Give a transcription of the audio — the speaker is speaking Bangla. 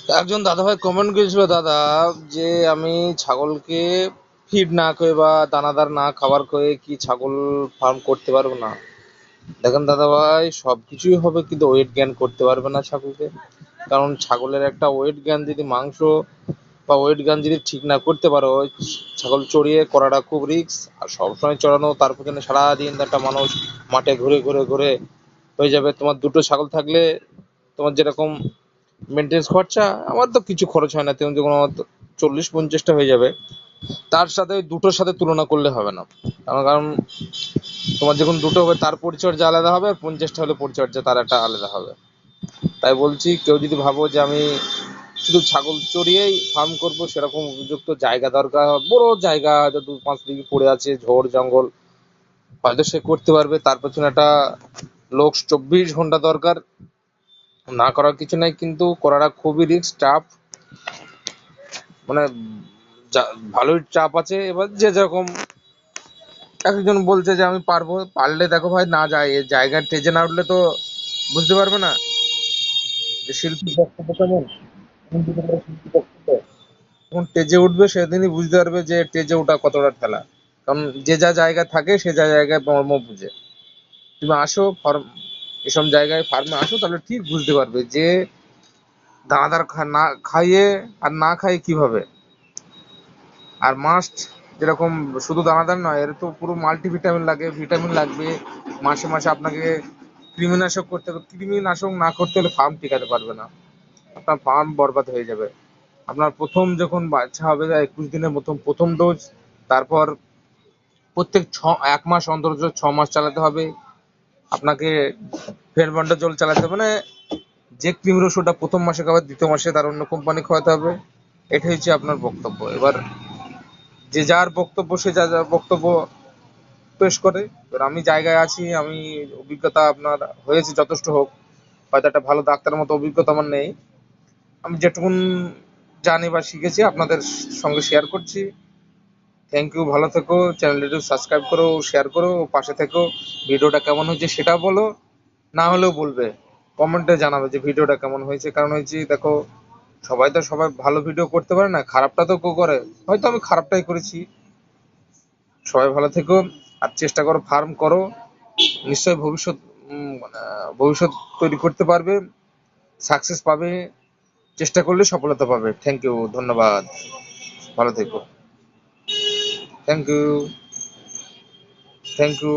একজন দাদাভাই কমেন্ট করেছিল, দাদা, যে আমি ছাগলকে ফিড না করে বা দানাদার না খাবার করে কি ছাগল ফার্ম করতে পারবো না? দেখেন দাদাভাই, সবকিছুই হবে কিন্তু ওয়েট গেইন করতে পারবে না ছাগলকে। কারণ ছাগলের একটা ওয়েট গেইন যদি মাংস বা ওয়েট গেইন যদি ঠিক না করতে পারো, ছাগল চড়িয়ে করাটা খুব রিস্ক। আর সবসময় চড়ানো, তার পেছনে সারাদিন একটা মানুষ মাঠে ঘুরে ঘুরে ঘুরে হয়ে যাবে। তোমার দুটো ছাগল থাকলে তোমার যেরকম মেনটেন্স খরচা, আমার তো কিছু খরচ হয় না, তেমন যখন আমার 40-50টা হয়ে যাবে, তার সাথে ওই দুটোর সাথে তুলনা করলে হবে না। কারণ তোমার যখন দুটো হবে তার পরিচর্যা আলাদা হবে, আর 50টা হলে পরিচর্যা তার একটা আলাদা হবে। তাই বলছি, কেউ যদি ভাবো যে আমি শুধু ছাগল চড়িয়েই ফার্ম করব, সেরকম উপযুক্ত জায়গা দরকার। বড় জায়গা হয়তো 2-5 বিঘি পড়ে আছে, ঝোড় জঙ্গল, হয়তো সে করতে পারবে। তার পেছনে একটা লোক 24 ঘন্টা দরকার। না করার কিছু নাই, কিন্তু করাটা খুবই রিস্ক, টাফ। মানে ভালোই চাপ আছে। এবার যে যেরকম, একজন বলছে যে আমি পারবো, পারলে দেখো ভাই, না যায় এই জায়গার টেজে না উঠলে তো বুঝতে পারবে না যে শিল্পীর বক্তব্য কেমন। শিল্পী বক্তব্য যখন টেজে উঠবে সেদিনই বুঝতে পারবে যে টেজে ওঠা কতটা ঠেলা। কারণ যে যা জায়গা থাকে সে যা জায়গায় মর্ম বুঝে। তুমি আসো ফার্ম, এসব জায়গায় ফার্মে আসো, তাহলে ঠিক বুঝতে পারবে যে দানাদার না খাইয়ে আর না খাইয়ে কিভাবে। আর মাস্ট, যেরকম শুধু দানাদার নয়, এর তো পুরো মাল্টিভিটামিন লাগে, ভিটামিন লাগবে। মাসে মাসে আপনাকে কৃমিনাশক করতে হবে। কৃমিনাশক না করতে হলে ফার্ম টিকাতে পারবে না, আপনার ফার্ম বরবাদ হয়ে যাবে। আপনার প্রথম যখন বাচ্চা হবে, 21 দিনের প্রথম প্রথম ডোজ, তারপর প্রত্যেক 1 মাস অন্তর 6 মাস চালাতে হবে আপনাকে। ফেরবান্ডাজল চালাতে হবে, মানে যে কৃমির ওষুধটা প্রথম মাসে খাবে, দ্বিতীয় মাসে তার অন্য কোম্পানি খাওয়াতে হবে। এটাই হচ্ছে আপনার বক্তব্য। এবার যে যার বক্তব্য, সে যা যা বক্তব্য পেশ করে। এবার আমি জায়গায় আছি, আমি অভিজ্ঞতা আপনার হয়েছে যথেষ্ট হোক, হয়তো একটা ভালো ডাক্তারের মতো অভিজ্ঞতা আমার নেই। আমি যেটুকুন জানি বা শিখেছি আপনাদের সঙ্গে শেয়ার করছি। থ্যাংক ইউ, ভালো থেকো, চ্যানেলটি সাবস্ক্রাইব করো, শেয়ার করো, পাশে থেকো। ভিডিওটা কেমন হয়েছে সেটা বলো, না হলেও বলবে, কমেন্টে জানাবে যে ভিডিওটা কেমন হয়েছে। কারণ হয়েছে, দেখো, সবাই তো সবাই ভালো ভিডিও করতে পারে না, খারাপটা তো কেউ করে। হয়তো আমি খারাপটাই করেছি। সবাই ভালো থেকো, আর চেষ্টা করো, ফার্ম করো, নিশ্চয়ই ভবিষ্যৎ ভবিষ্যৎ তৈরি করতে পারবে, সাকসেস পাবে। চেষ্টা করলে সফলতা পাবে। থ্যাংক ইউ, ধন্যবাদ, ভালো থেকো। Thank you, thank you.